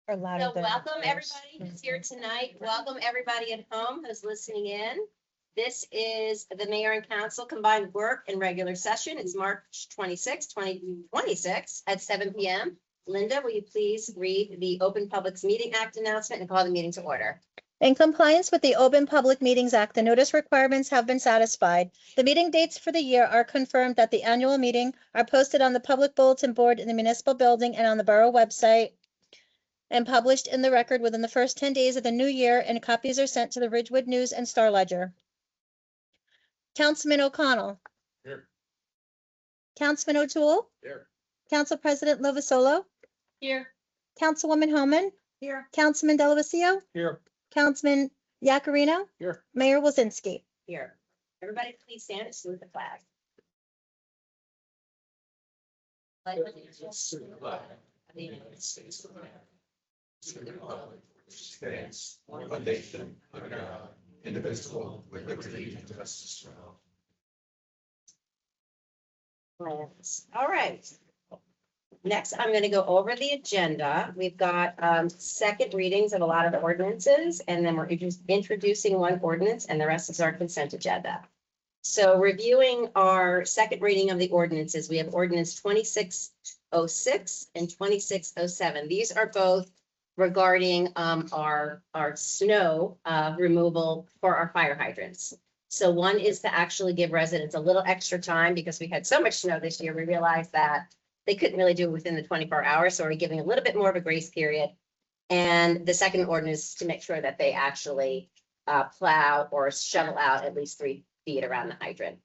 Or louder So than welcome yours. everybody who's here tonight. Welcome everybody at home who's listening in. This is the mayor and council combined work in regular session. It's March 26, 2026 at 7 p.m. Linda, will you please read the Open Publics Meeting Act announcement and call the meeting to order? In compliance with the Open Public Meetings Act, the notice requirements have been satisfied. The meeting dates for the year are confirmed that the annual meeting are posted on the public bulletin board in the municipal building and on the borough website and published in the record within the first 10 days of the new year, and copies are sent to the Ridgewood News and Star Ledger. Councilman O'Connell. Here. Councilman O'Toole. Here. Council President Lovasolo. Here. Councilwoman Homan. Here. Councilman Delavatio. Here. Councilman Yakarino. Here. Mayor Wilsinski. Here. Everybody please stand and salute the flag. Pledge allegiance to the flag of the United States of America, to the republic which stands one nation under God, indivisible, with liberty and justice for all. All right. Next, I'm going to go over the agenda. We've got second readings of a lot of the ordinances, and then we're just introducing one ordinance, and the rest is our consent agenda. So reviewing our second reading of the ordinances, we have ordinance 2606 and 2607. These are both regarding our snow removal for our fire hydrants. So one is to actually give residents a little extra time because we had so much snow this year. We realized that they couldn't really do it within the 24 hours. So we're giving a little bit more of a grace period. And the second ordinance is to make sure that they actually plow or shovel out at least 3 feet around the hydrant.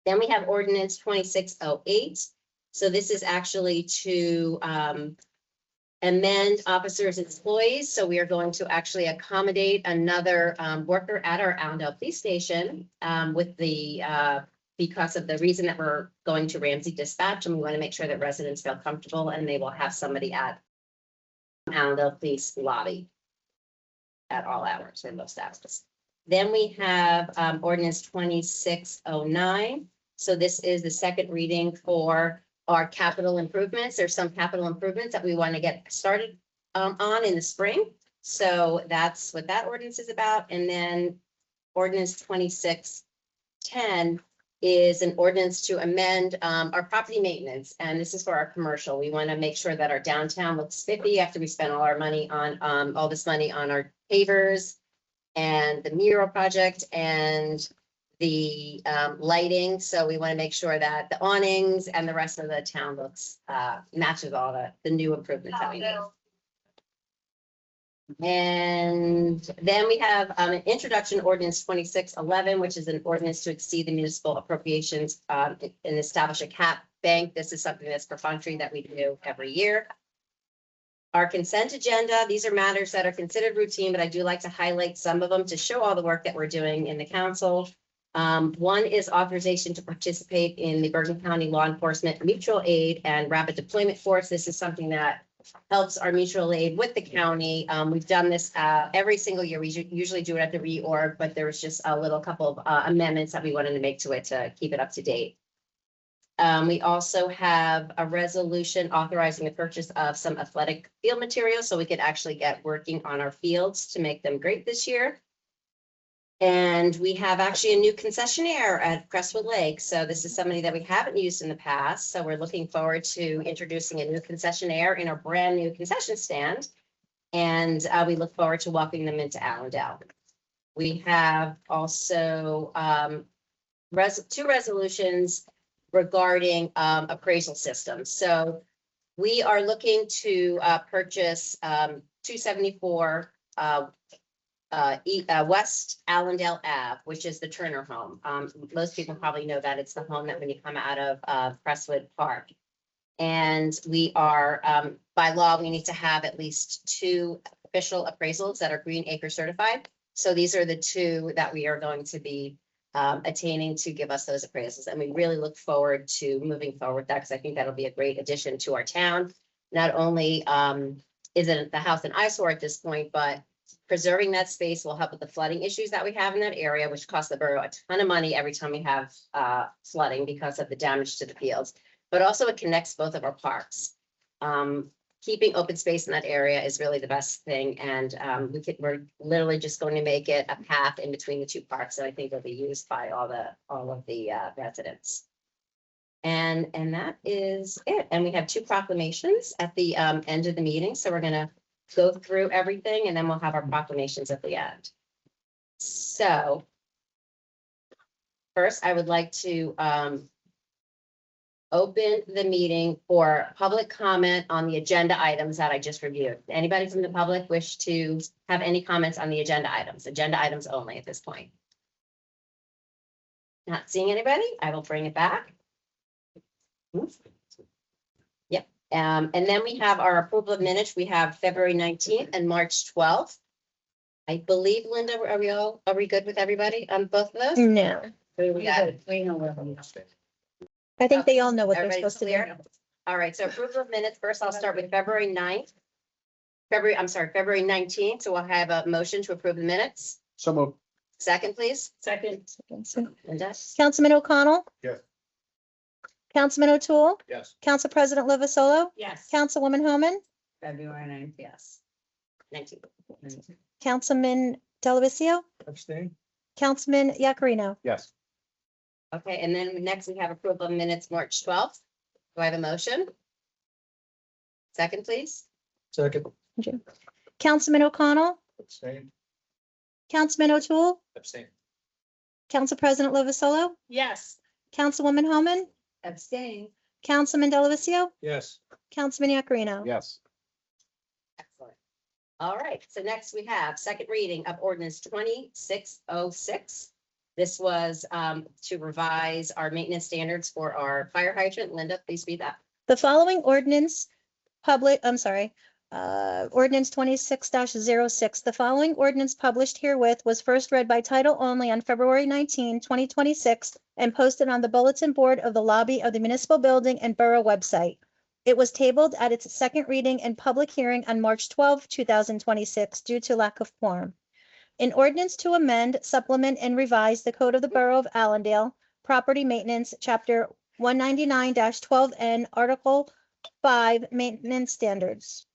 Then we have ordinance 2608. So this is actually to amend officers and employees. So we are going to actually accommodate another worker at our Allendale Police Station with the because of the reason that we're going to Ramsey Dispatch, and we want to make sure that residents feel comfortable and they will have somebody at Allendale Police lobby at all hours or most hours. Then we have ordinance 2609. So this is the second reading for our capital improvements. There's some capital improvements that we want to get started on in the spring. So that's what that ordinance is about. And then ordinance 2610 is an ordinance to amend our property maintenance. And this is for our commercial. We want to make sure that our downtown looks spiffy after we spend all our money on all this money on our pavers and the mural project and the lighting. So we want to make sure that the awnings and the rest of the town looks matches all the new improvements that we made. And then we have an introduction ordinance 2611, which is an ordinance to exceed the municipal appropriations and establish a cap bank. This is something that's perfunctory that we do every year. Our consent agenda, these are matters that are considered routine, but I do like to highlight some of them to show all the work that we're doing in the council. One is authorization to participate in the Bergen County Law Enforcement Mutual Aid and Rapid Deployment Force. This is something that helps our mutual aid with the county. We've done this every single year. We usually do it at the reorg, but there was just a little couple of amendments that we wanted to make to it to keep it up to date. We also have a resolution authorizing the purchase of some athletic field materials so we could actually get working on our fields to make them great this year. And we have actually a new concessionaire at Crestwood Lake. So this is somebody that we haven't used in the past. So we're looking forward to introducing a new concessionaire in our brand new concession stand. And we look forward to welcoming them into Allendale. We have also two resolutions regarding appraisal systems. So we are looking to purchase 274 West Allendale Ave, which is the Turner home. Most people probably know that it's the home that when you come out of Crestwood Park. And we are, by law, we need to have at least 2 official appraisals that are Green Acre certified. So these are the 2 that we are going to be attaining to give us those appraisals. And we really look forward to moving forward with that because I think that'll be a great addition to our town. Not only is it the house and eyesore at this point, but preserving that space will help with the flooding issues that we have in that area, which costs the borough a ton of money every time we have flooding because of the damage to the fields. But also it connects both of our parks. keeping open space in that area is really the best thing. And we're literally just going to make it a path in between the two parks. So I think it'll be used by all of the residents. And that is it. And we have two proclamations at the end of the meeting. So we're gonna go through everything and then we'll have our proclamations at the end. So first, I would like to open the meeting for public comment on the agenda items that I just reviewed. Anybody from the public wish to have any comments on the agenda items only at this point? Not seeing anybody, I will bring it back. Yep, and then we have our approval of minutes. We have February 19th and March 12th. I believe, Linda, are we good with everybody on both of those? No, We got it. We know where we are. I think they all know what they're Everybody's supposed to do. clear? All right, so approval of minutes. First, I'll start with February 9th. February 19th. So we'll have a motion to approve the minutes. So moved. Second, please. Second, Linda? Councilman O'Connell. Yes. Councilman O'Toole, Yes. Council President Lovasolo, yes. Councilwoman Homan, February 9th, yes. 19th. Councilman Delavatio, Abstain? Councilman Yakarino. Yes. Okay, and then next we have approval of minutes, March 12th. Do I have a motion? Second, please. Second. Councilman O'Connell, Abstain? Councilman O'Toole, Abstain. Council President Lovasolo, Yes. Councilwoman Homan, Abstain. Councilman Delavatio, Yes. Councilman Yakarino. Yes. Excellent. All right, so next we have second reading of ordinance 2606. This was to revise our maintenance standards for our fire hydrant. Linda, please read that. The following ordinance ordinance 26-06. The following ordinance published herewith was first read by title only on February 19, 2026, and posted on the bulletin board of the lobby of the municipal building and borough website. It was tabled at its second reading and public hearing on March 12, 2026, due to lack of quorum. An ordinance to amend, supplement, and revise the Code of the Borough of Allendale, Property Maintenance, Chapter 199-12N, Article 5, Maintenance Standards.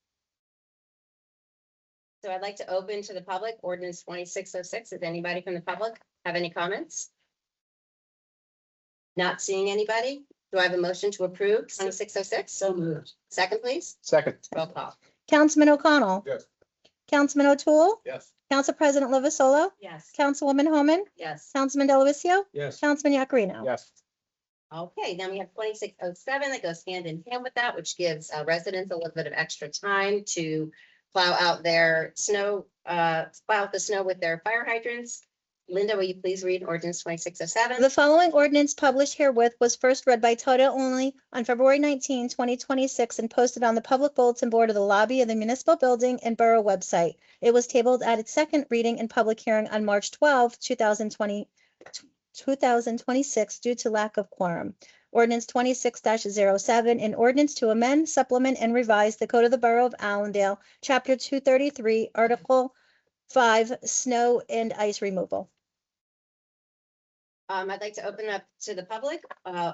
So I'd like to open to the public ordinance 2606. Does anybody from the public have any comments? Not seeing anybody. Do I have a motion to approve 2606? So moved. Second, please. Second. Roll call. Councilman O'Connell. Yes. Councilman O'Toole. Yes. Council President Lovasolo. Yes. Councilwoman Homan. Yes. Councilman Delavatio. Yes. Councilman Yakarino. Yes. Okay, then we have 2607 that goes hand in hand with that, which gives residents a little bit of extra time to plow out their snow, plow out the snow with their fire hydrants. Linda, will you please read ordinance 2607? The following ordinance published herewith was first read by title only on February 19, 2026, and posted on the public bulletin board of the lobby of the municipal building and borough website. It was tabled at its second reading and public hearing on March 12, 2026, due to lack of quorum. Ordinance 26-07, an ordinance to amend, supplement, and revise the Code of the Borough of Allendale, Chapter 233, Article 5, Snow and Ice Removal. I'd like to open up to the public,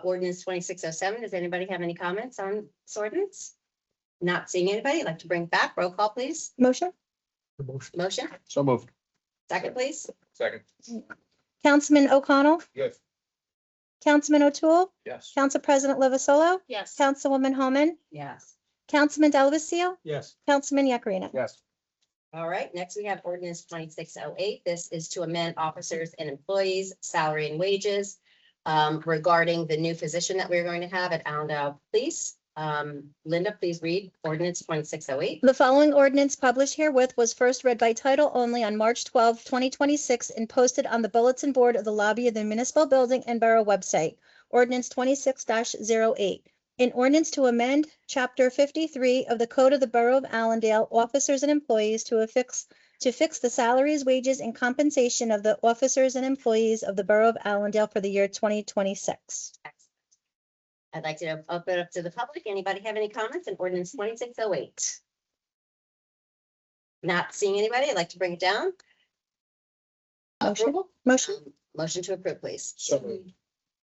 ordinance 2607. Does anybody have any comments on this ordinance? Not seeing anybody. I'd like to bring it back. Roll call, please. Motion? Motion. So moved. Second, please. Second. Councilman O'Connell, Yes. Councilman O'Toole, Yes. Council President Lovasolo, Yes. Councilwoman Homan, Yes. Councilman Delavatio, Yes. Councilman Yakarino. Yes. All right, next we have ordinance 2608. This is to amend officers and employees' salary and wages regarding the new position that we're going to have at Allendale Police. Linda, please read ordinance 2608. The following ordinance published herewith was first read by title only on March 12, 2026, and posted on the bulletin board of the lobby of the municipal building and borough website. Ordinance 26-08. An ordinance to amend Chapter 53 of the Code of the Borough of Allendale, officers and employees to fix the salaries, wages, and compensation of the officers and employees of the Borough of Allendale for the year 2026. I'd like to open up to the public. Anybody have any comments on ordinance 2608? Not seeing anybody. I'd like to bring it down. Motion. Approval? Motion? Motion to approve, please. So moved.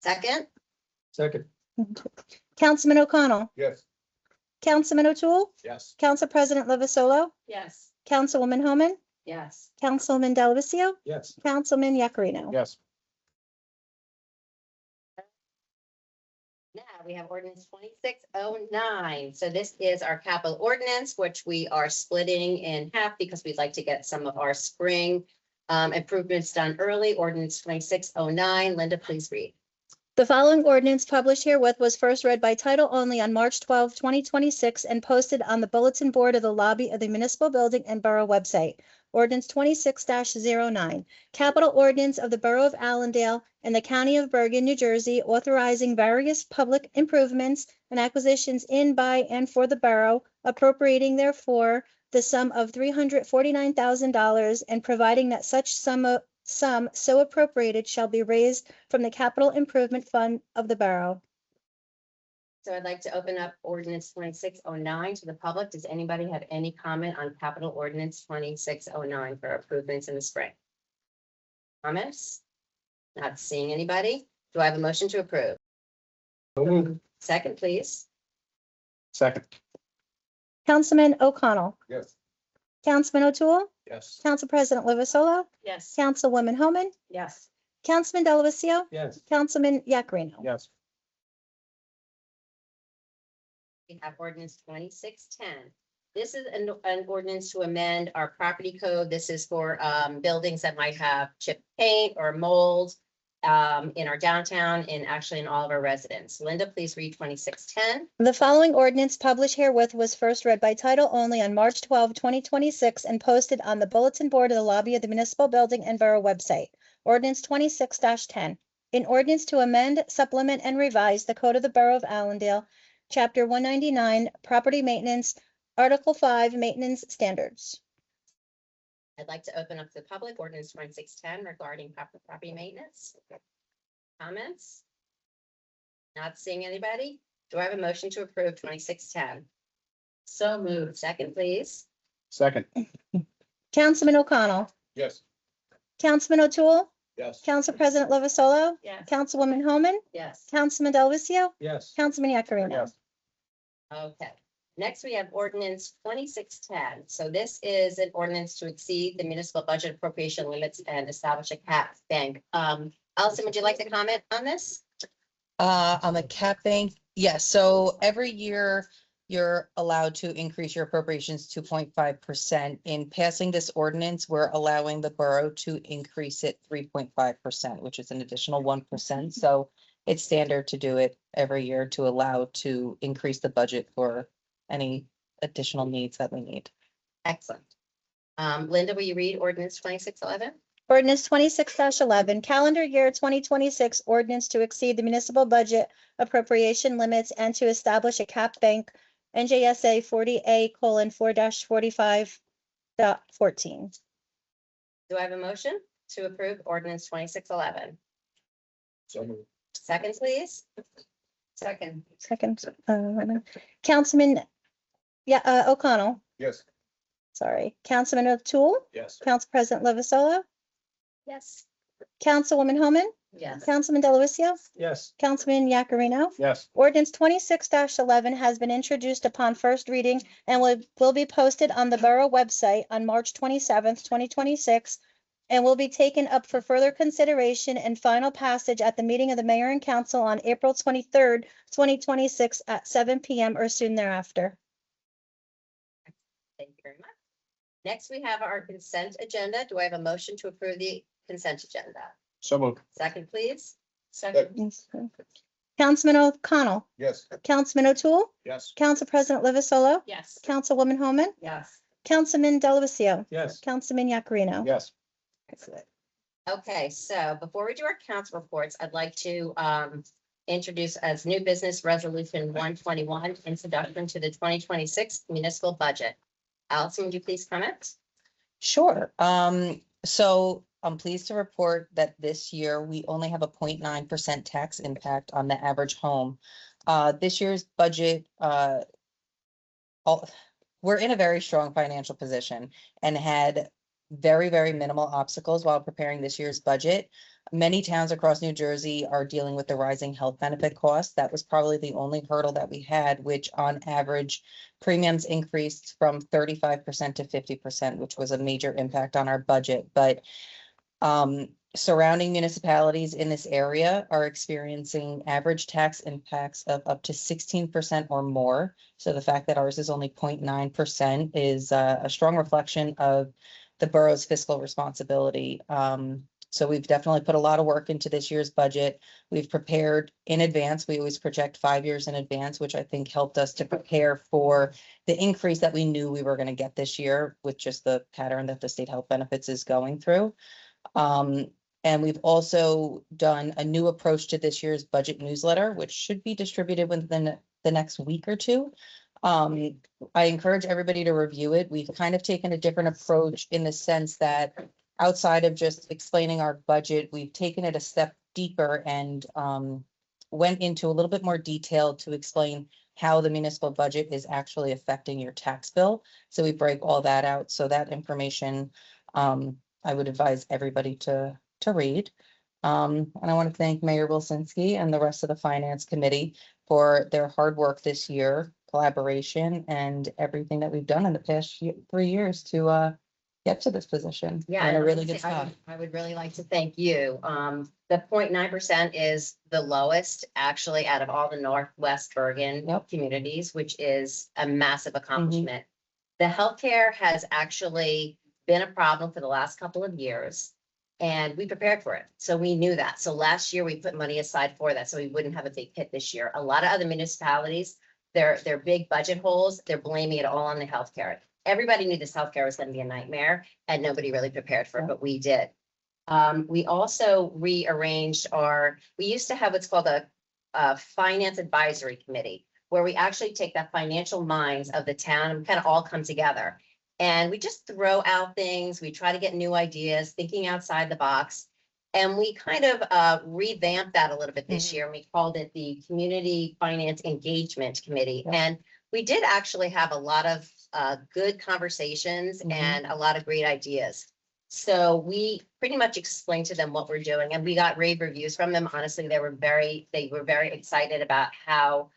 Second, Second. Councilman O'Connell, Yes. Councilman O'Toole, Yes. Council President Lovasolo, Yes. Councilwoman Homan, Yes. Councilman Delavatio, Yes. Councilman Yakarino. Yes. Now we have ordinance 2609. So this is our capital ordinance, which we are splitting in half because we'd like to get some of our spring improvements done early. Ordinance 2609. Linda, please read. The following ordinance published herewith was first read by title only on March 12, 2026, and posted on the bulletin board of the lobby of the municipal building and borough website. Ordinance 26-09, capital ordinance of the Borough of Allendale and the County of Bergen, New Jersey, authorizing various public improvements and acquisitions in, by, and for the borough, appropriating therefore the sum of $349,000 and providing that such sum so appropriated shall be raised from the capital improvement fund of the borough. So I'd like to open up ordinance 2609 to the public. Does anybody have any comment on capital ordinance 2609 for improvements in the spring? Comments? Not seeing anybody. Do I have a motion to approve? So moved. Second, please. Second. Councilman O'Connell, Yes. Councilman O'Toole, Yes. Council President Lovasolo, Yes. Councilwoman Homan, Yes. Councilman Delavatio, Yes. Councilman Yakarino. Yes. We have ordinance 2610. This is an ordinance to amend our property code. This is for buildings that might have chipped paint or mold in our downtown and actually in all of our residents. Linda, please read 2610. The following ordinance published herewith was first read by title only on March 12, 2026, and posted on the bulletin board of the lobby of the municipal building and borough website. Ordinance 26-10. An ordinance to amend, supplement, and revise the code of the Borough of Allendale, Chapter 199, Property Maintenance, Article 5, Maintenance Standards. I'd like to open up to the public ordinance 2610 regarding property maintenance. Comments? Not seeing anybody. Do I have a motion to approve 2610? So moved. Second, please. Second. Councilman O'Connell, Yes. Councilman O'Toole, Yes. Council President Lovasolo, Yes. Councilwoman Homan, Yes. Councilman Delavatio, Yes. Councilman Yakarino. Yes. Okay, next we have ordinance 2610. So this is an ordinance to exceed the municipal budget appropriation limits and establish a cap bank. Allison, would you like to comment on this? On the cap bank, yes, so every year you're allowed to increase your appropriations 2.5%. In passing this ordinance, we're allowing the borough to increase it 3.5%, which is an additional 1%. So it's standard to do it every year to allow to increase the budget for any additional needs that we need. Excellent. Linda, will you read ordinance 2611? Ordinance 26-11, calendar year 2026 ordinance to exceed the municipal budget appropriation limits and to establish a cap bank, NJSA 40A:4-45.14. Do I have a motion to approve ordinance 2611? So moved. Second, please. Second. Second, Councilman, O'Connell, Yes. sorry, Councilman O'Toole, Yes. Council President Lovasolo, Yes. Councilwoman Homan, Yes. Councilman Delavatio, Yes. Councilman Yakarino. Yes. Ordinance 26-11 has been introduced upon first reading and will be posted on the borough website on March 27th, 2026, and will be taken up for further consideration and final passage at the meeting of the mayor and council on April 23rd, 2026 at 7 p.m. or soon thereafter. Thank you very much. Next, we have our consent agenda. Do I have a motion to approve the consent agenda? So moved. Second, please. Second. Councilman O'Connell, Yes. Councilman O'Toole, Yes. Council President Lovasolo, Yes. Councilwoman Homan, Yes. Councilman Delavatio, Yes. Councilman Yakarino. Yes. Excellent. Okay, so before we do our council reports, I'd like to introduce as new business resolution 121, introduction to the 2026 municipal budget. Allison, would you please comment? Sure. So I'm pleased to report that this year we only have a 0.9% tax impact on the average home. This year's budget, we're in a very strong financial position and had very, very minimal obstacles while preparing this year's budget. Many towns across New Jersey are dealing with the rising health benefit costs. That was probably the only hurdle that we had, which on average, premiums increased from 35% to 50%, which was a major impact on our budget. But surrounding municipalities in this area are experiencing average tax impacts of up to 16% or more. So the fact that ours is only 0.9% is a strong reflection of the borough's fiscal responsibility. So we've definitely put a lot of work into this year's budget. We've prepared in advance. We always project 5 years in advance, which I think helped us to prepare for the increase that we knew we were going to get this year with just the pattern that the state health benefits is going through. And we've also done a new approach to this year's budget newsletter, which should be distributed within the next week or two. I encourage everybody to review it. We've kind of taken a different approach in the sense that outside of just explaining our budget, we've taken it a step deeper and went into a little bit more detail to explain how the municipal budget is actually affecting your tax bill. So we break all that out. So that information, I would advise everybody to read. And I want to thank Mayor Wilsinski and the rest of the Finance Committee for their hard work this year, collaboration, and everything that we've done in the past 3 years to get to this position. Yeah, And a and really honestly, good spot. I would really like to thank you. The 0.9% is the lowest actually out of all the Northwest Bergen Yep. communities, which is a massive accomplishment. The healthcare has actually been a problem for the last couple of years. And we prepared for it. So we knew that. So last year we put money aside for that. So we wouldn't have a big hit this year. A lot of other municipalities, their big budget holes, they're blaming it all on the healthcare. Everybody knew this healthcare was going to be a nightmare and nobody really prepared for it, but we did. We also rearranged we used to have what's called a finance advisory committee, where we actually take the financial minds of the town and kind of all come together. And we just throw out things. We try to get new ideas, thinking outside the box. And we kind of revamped that a little bit this year. And we called it the Community Finance Engagement Committee. Yeah. And we did actually have a lot of good conversations and a lot of great ideas. So we pretty much explained to them what we're doing, and we got rave reviews from them. Honestly, they were very excited about how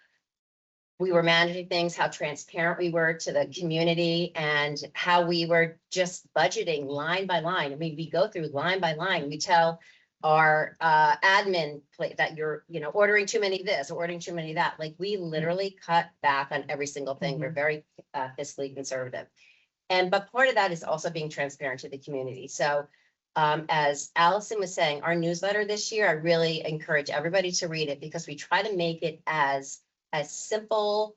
we were managing things, how transparent we were to the community, and how we were just budgeting line by line. I mean, we go through line by line. We tell our admin that you're, ordering too many this, or ordering too many that. Like, we literally cut back on every single thing. We're very fiscally conservative. But part of that is also being transparent to the community. So as Allison was saying, our newsletter this year, I really encourage everybody to read it, because we try to make it as simple,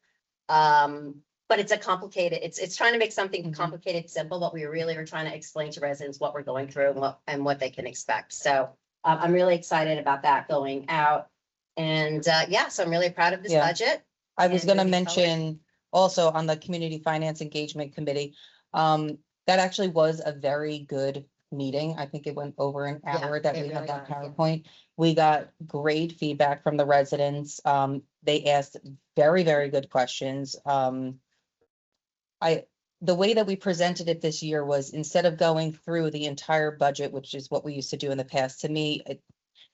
but it's it's trying to make something complicated simple, but we really are trying to explain to residents what we're going through and what they can expect. So I'm really excited about that going out. And so I'm really proud of this budget. I was And going to moving forward. mention also on the Community Finance Engagement Committee, that actually was a very good meeting. I think it went over an hour that it we had really that was, yeah. PowerPoint. We got great feedback from the residents. They asked very, very good questions. The way that we presented it this year was, instead of going through the entire budget, which is what we used to do in the past, to me,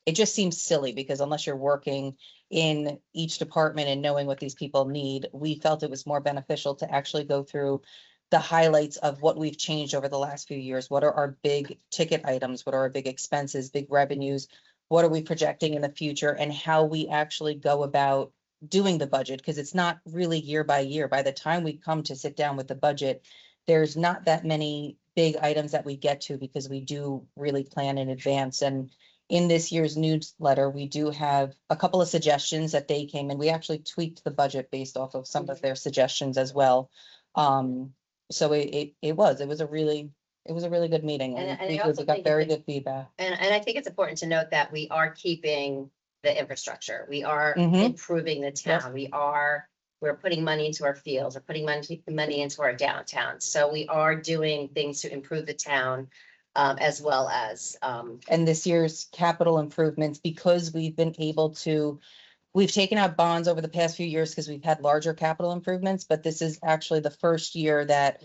it just seems silly, because unless you're working in each department and knowing what these people need, we felt it was more beneficial to actually go through the highlights of what we've changed over the last few years. What are our big ticket items? What are our big expenses, big revenues? What are we projecting in the future, and how we actually go about doing the budget? Because it's not really year by year. By the time we come to sit down with the budget, there's not that many big items that we get to, because we do really plan in advance. And in this year's newsletter, we do have a couple of suggestions that they came in. We actually tweaked the budget based off of some of their suggestions as well. So it was a really good meeting, And I we also got think very that- good feedback. And I think it's important to note that we are keeping the infrastructure. We are Mhm. improving the town. We're putting money into our fields. We're putting money into our downtown. So we are doing things to improve the town, as well as, And this year's capital improvements, because we've taken out bonds over the past few years because we've had larger capital improvements, but this is actually the first year that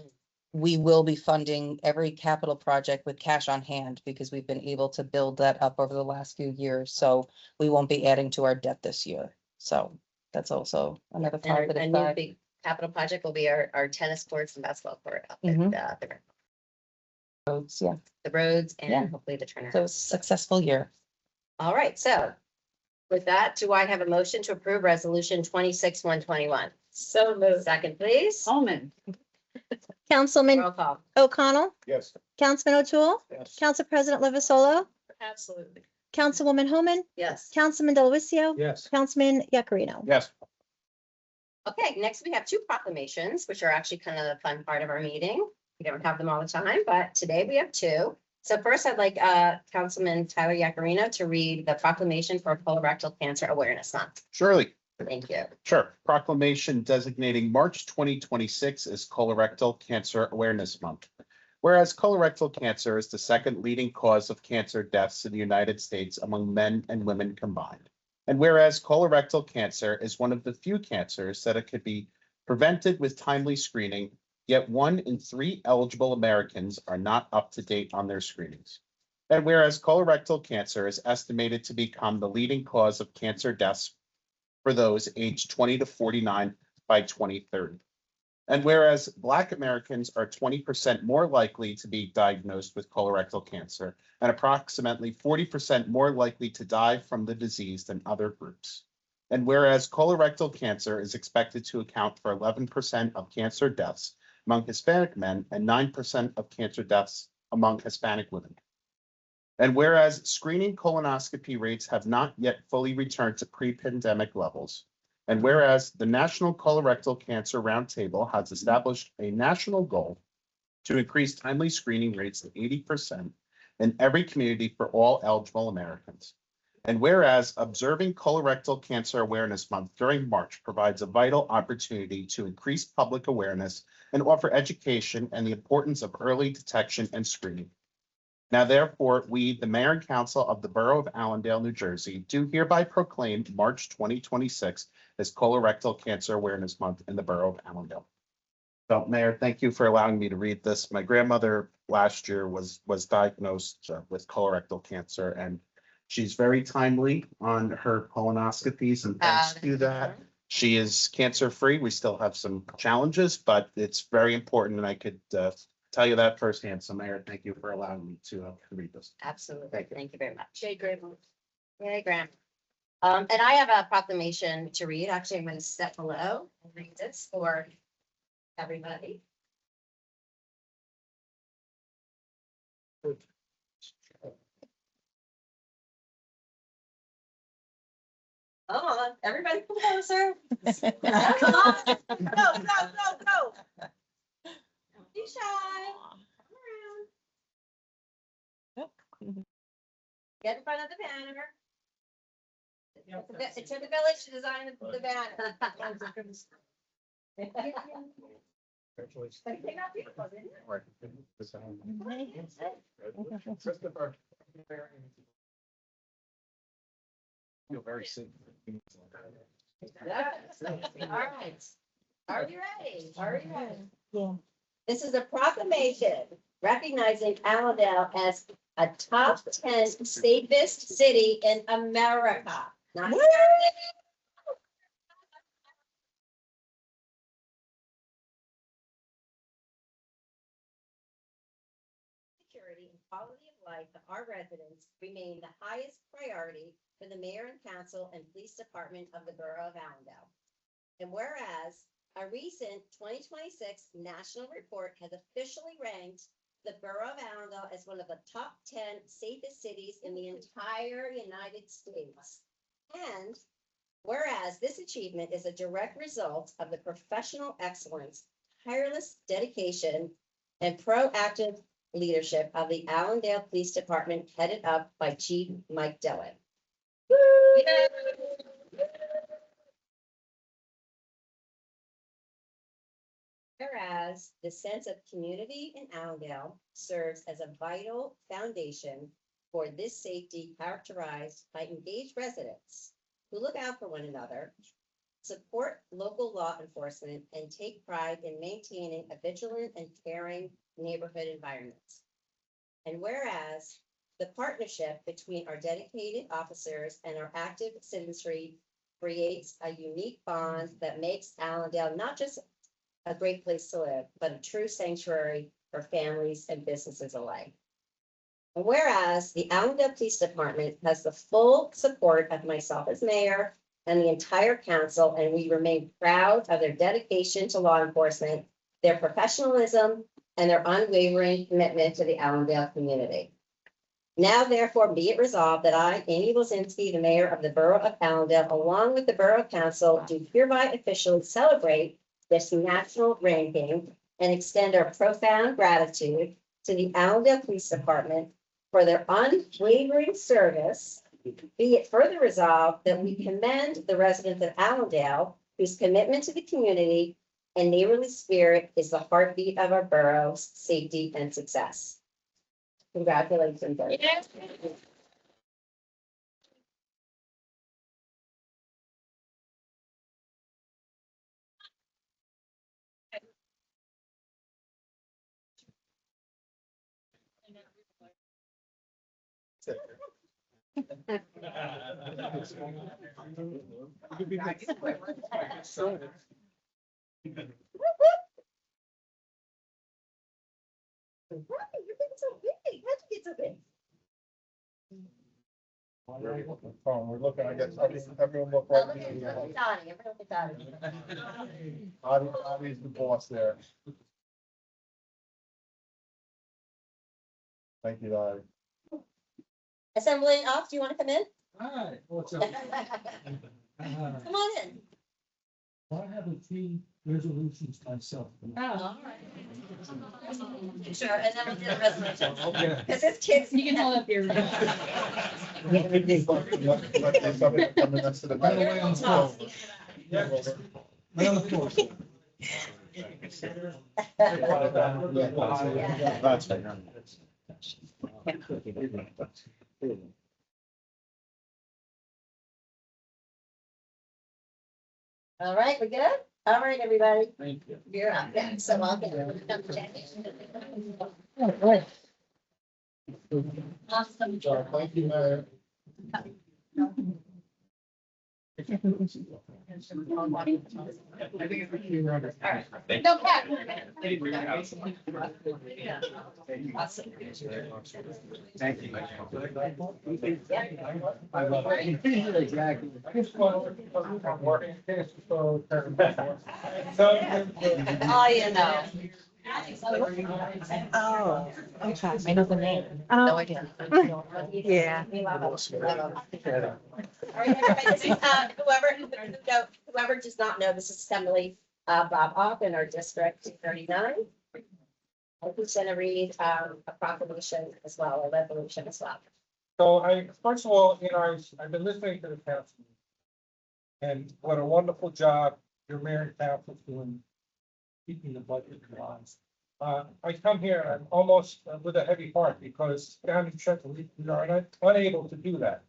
we will be funding every capital project with cash on hand because we've been able to build that up over the last few years. So we won't be adding to our debt this year. So that's also another And a positive new side. big capital project will be our tennis courts and basketball court up at Mhm. Yeah, the roads and Yeah. hopefully the turnout. so it's a successful year. All right, so with that, do I have a motion to approve resolution 26-121? So moved. Second, please. Holman. Councilman Roll call. O'Connell, Yes. Councilman O'Toole, Yes. Council President Lovasolo, Absolutely. Councilwoman Homan, Yes. Councilman Delavatio, Yes. Councilman Yakarino. Yes. Okay, next we have two proclamations, which are actually kind of the fun part of our meeting. We don't have them all the time, but today we have two. So first, I'd like Councilman Tyler Yakarino to read the proclamation for Colorectal Cancer Awareness Month. Surely. Thank you. Sure. Proclamation designating March 2026 as Colorectal Cancer Awareness Month. Whereas colorectal cancer is the second leading cause of cancer deaths in the United States among men and women combined. And whereas colorectal cancer is one of the few cancers that it could be prevented with timely screening, yet 1 in 3 eligible Americans are not up to date on their screenings. And whereas colorectal cancer is estimated to become the leading cause of cancer deaths for those aged 20 to 49 by 2030. And whereas Black Americans are 20% more likely to be diagnosed with colorectal cancer and approximately 40% more likely to die from the disease than other groups. And whereas colorectal cancer is expected to account for 11% of cancer deaths among Hispanic men and 9% of cancer deaths among Hispanic women. And whereas screening colonoscopy rates have not yet fully returned to pre-pandemic levels, and whereas the National Colorectal Cancer Roundtable has established a national goal to increase timely screening rates to 80% in every community for all eligible Americans. And whereas observing Colorectal Cancer Awareness Month during March provides a vital opportunity to increase public awareness and offer education and the importance of early detection and screening. Now, therefore, we, the Mayor and Council of the Borough of Allendale, New Jersey, do hereby proclaim March 2026 as Colorectal Cancer Awareness Month in the Borough of Allendale. So, Mayor, thank you for allowing me to read this. My grandmother last year was diagnosed with colorectal cancer, and she's very timely on her colonoscopies, and thanks to that, she is cancer-free. We still have some challenges, but it's very important, and I could tell you that firsthand. So Mayor, thank you for allowing me to read this. Absolutely. Thank you. Thank you very much. Jay Graham. Yay, Graham. And I have a proclamation to read. Actually, I'm going to step below and read this for everybody. Oh, everybody closer. Come on. Go, go, go, go. Don't be shy. Come around. Get in front of the banner. It took a village to design the banner. But they got beautiful, didn't it? Feel very sick. Yes. All right. Are you ready? Are you ready? Yeah. This is a proclamation recognizing Allendale as a top 10 safest city in America. Not security and quality of life of our residents remain the highest priority for the mayor and council and police department of the borough of Allendale. And whereas a recent 2026 national report has officially ranked the borough of Allendale as one of the top 10 safest cities in the entire United States. And whereas this achievement is a direct result of the professional excellence, tireless dedication, and proactive leadership of the Allendale Police Department headed up by Chief Mike Dillon. Whereas the sense of community in Allendale serves as a vital foundation for this safety characterized by engaged residents who look out for one another, support local law enforcement, and take pride in maintaining a vigilant and caring neighborhood environment. And whereas the partnership between our dedicated officers and our active citizenry creates a unique bond that makes Allendale not just a great place to live, but a true sanctuary for families and businesses alike. And whereas the Allendale Police Department has the full support of myself as mayor and the entire council, and we remain proud of their dedication to law enforcement, their professionalism, and their unwavering commitment to the Allendale community. Now therefore be it resolved that I, Amy Lozinski, the mayor of the Borough of Allendale, along with the Borough Council, do hereby officially celebrate this national ranking and extend our profound gratitude to the Allendale Police Department for their unwavering service. Be it further resolved that we commend the residents of Allendale, whose commitment to the community and neighborly spirit is the heartbeat of our borough's safety and success. Congratulations. everyone. You're getting so big. How'd you get so big? We're looking, I guess, everyone look Oh, right. look at Dottie. Everyone look at Dottie. Audie's the boss there. Thank you, Dottie. Assembly off, do you want to come in? Hi, what's up? Come on in. I have a few resolutions myself. Oh. Sure, and then we'll do the resolution. Okay. Because this kid's. You can hold up your. Somebody coming next to the. Right away on the floor. Right on the floor. That's right. All right, we're good? All right, everybody. Thank you. You're up. Yeah, so I'll get. Awesome. Thank you, Mayor. No, Pat. Thank you. I love it. Exactly. Oh, you know. Oh, okay. I know the name. No idea. Yeah. All right, everybody, this is, whoever does not know, this is Assembly Bob Ock in our District 239. I who's gonna read a proclamation as well, a resolution as well. So first of all, I've been listening to the council. And what a wonderful job your mayor and council doing, keeping the budget in line. I come here, I'm almost with a heavy heart because down in Trenton, we are unable to do that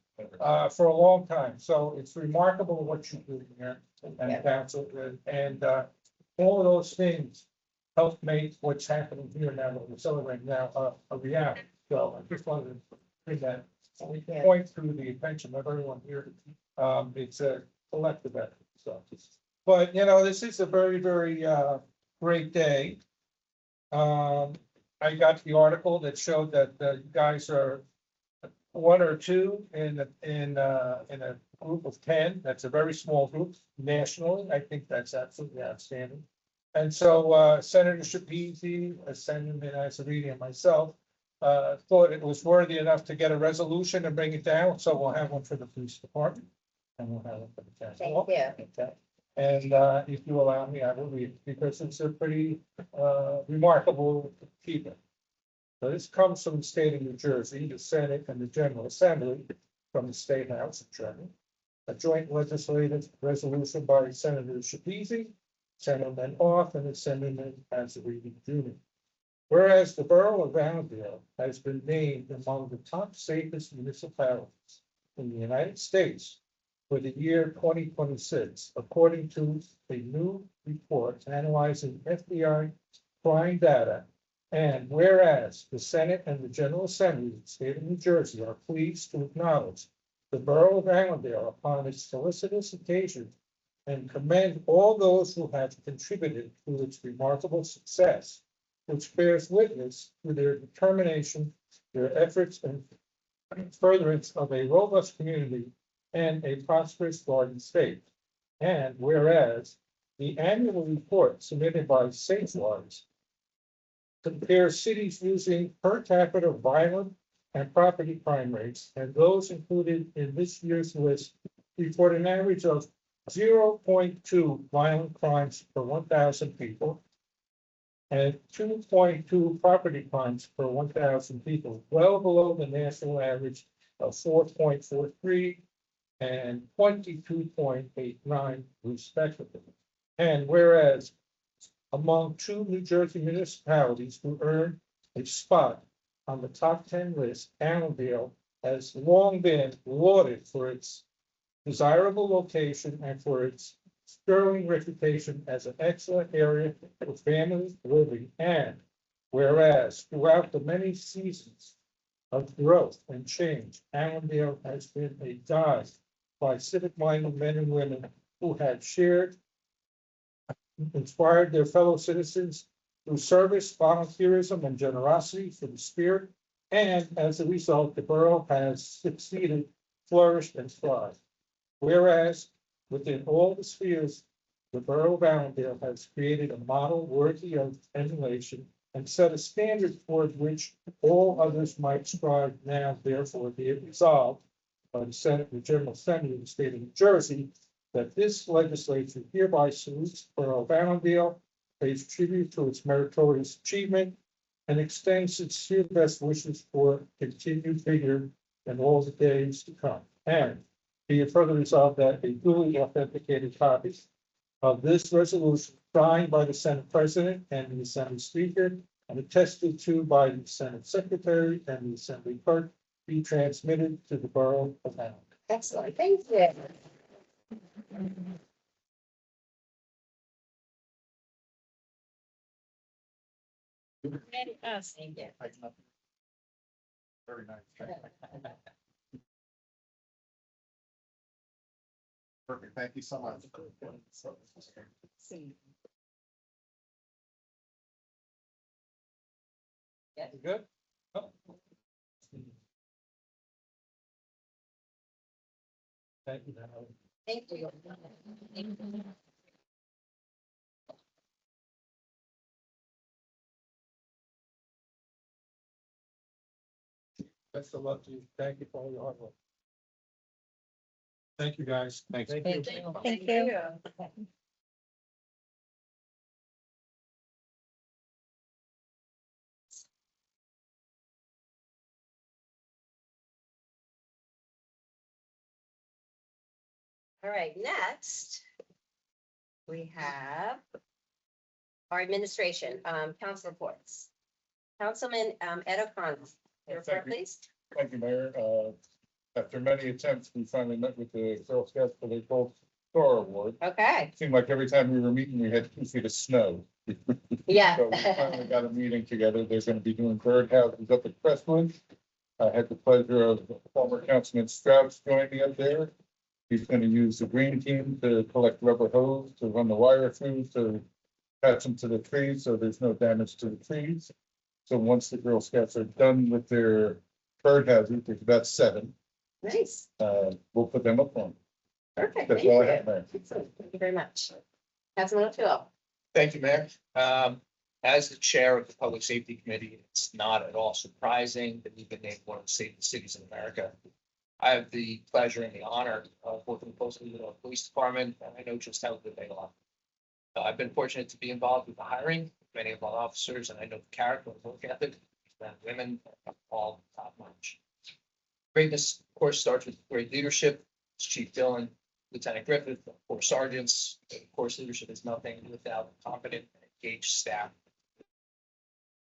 for a long time. So it's remarkable what you do here and council, and all of those things help make what's happening here now, what we're celebrating now, a reality. So I just wanted to bring that point through the attention of everyone here. It's a collective effort, so. But, this is a very, very great day. I got the article that showed that you guys are one or two in a group of 10. That's a very small group nationally. I think that's absolutely outstanding. And so Senator Shapizi, Senator Nazarene, and myself thought it was worthy enough to get a resolution and bring it down. So we'll have one for the police department. And we'll have one for the council. Thank you. Okay. And if you allow me, I will read it because it's a pretty remarkable achievement. So this comes from the state of New Jersey, the Senate and the General Assembly from the State House of Germany. A joint legislative resolution by Senator Shapizi, Senator Off, and Senator Nazarene Jr. Whereas the borough of Allendale has been named among the top safest municipalities in the United States for the year 2026, according to a new report analyzing FBI crime data. And whereas the Senate and the General Assembly of the State of New Jersey are pleased to acknowledge the Borough of Allendale upon its felicitous occasion and commend all those who have contributed to its remarkable success, which bears witness to their determination, their efforts, and furtherance of a robust community and a prosperous garden state. And whereas the annual report submitted by Safeguards compares cities using per capita violent and property crime rates, and those included in this year's list report an average of 0.2 violent crimes per 1,000 people and 2.2 property crimes per 1,000 people, well below the national average of 4.43 and 22.89 respectively. And whereas among 2 New Jersey municipalities who earned a spot on the top 10 list, Allendale has long been lauded for its desirable location and for its sterling reputation as an excellent area for family living. And whereas throughout the many seasons of growth and change, Allendale has been a guide by civic-minded men and women who have inspired their fellow citizens through service, volunteerism, and generosity for the spirit. And as a result, the borough has succeeded, flourished, and thrived. Whereas within all the spheres, the borough of Allendale has created a model worthy of emulation and set a standard toward which all others might strive. Now, therefore, be it resolved by the Senate and the General Assembly of the State of New Jersey that this legislature hereby salutes the borough of Allendale, pays tribute to its meritorious achievement, and extends sincere best wishes for continued vigor in all the days to come. And be it further resolved that a duly authenticated copy of this resolution signed by the Senate President and the Assembly Speaker and attested to by the Senate Secretary and the Assembly Clerk be transmitted to the borough of Allendale. Excellent, thank you. Thank you. Very nice. Perfect, thank you so much. You good? Oh. Thank you. Howard. Thank you. Best of luck to you. Thank you for all your hard work. Thank you, guys. Thanks. Thank Thank you. you. Thank you. All right, next, we have our administration, council reports. Councilman Ed O'Connell, your report, Thank you. please. Thank you, Mayor. After many attempts, we finally met with the Girl Scouts for the Gold Star Award. Okay, Seemed like every time we were meeting, we had 2 feet of snow. yeah. So we finally got a meeting together. They're going to be doing birdhouses up at Crestwood. I had the pleasure of former Councilman Strauss joining me up there. He's going to use the green team to collect rubber hose to run the wire through to attach them to the trees so there's no damage to the trees. So once the Girl Scouts are done with their birdhouses, there's about 7. Nice, We'll put them up on. perfect, That's thank you. all I have, Mayor. Excellent. Thank you very much. Councilman O'Toole. Thank you, Mayor. As the chair of the Public Safety Committee, it's not at all surprising that we've been named one of the safest cities in America. I have the pleasure and the honor of working closely with our police department, and I know just how good they are. I've been fortunate to be involved with the hiring of many of our officers, and I know the character and work ethic that women are all top notch. Greatness, of course, starts with great leadership. It's Chief Dillon, Lieutenant Griffith, 4 sergeants. Of course, leadership is nothing without competent and engaged staff.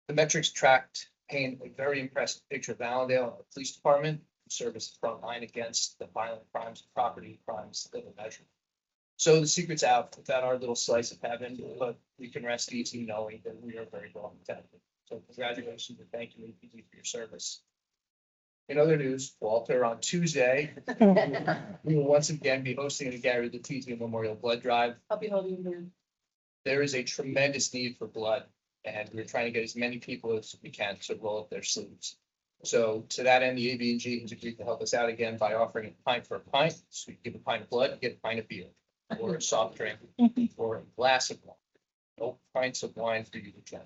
The metrics tracked paint a very impressive picture of Allendale and the police department. serve as the front line against the violent crimes, property crimes that are measured. So the secret's out without our little slice of heaven, but we can rest easy knowing that we are very well protected. So congratulations and thank you, APD, for your service. In other news, Walter, on Tuesday, we will once again be hosting the Gary Letizia Memorial Blood Drive. I'll be holding your hand. There is a tremendous need for blood, and we're trying to get as many people as we can to roll up their sleeves. So to that end, the AV&G has agreed to help us out again by offering a pint for a pint. So you give a pint of blood, you get a pint of beer, or a soft drink, or a glass of wine. No pints of wine for you to drink.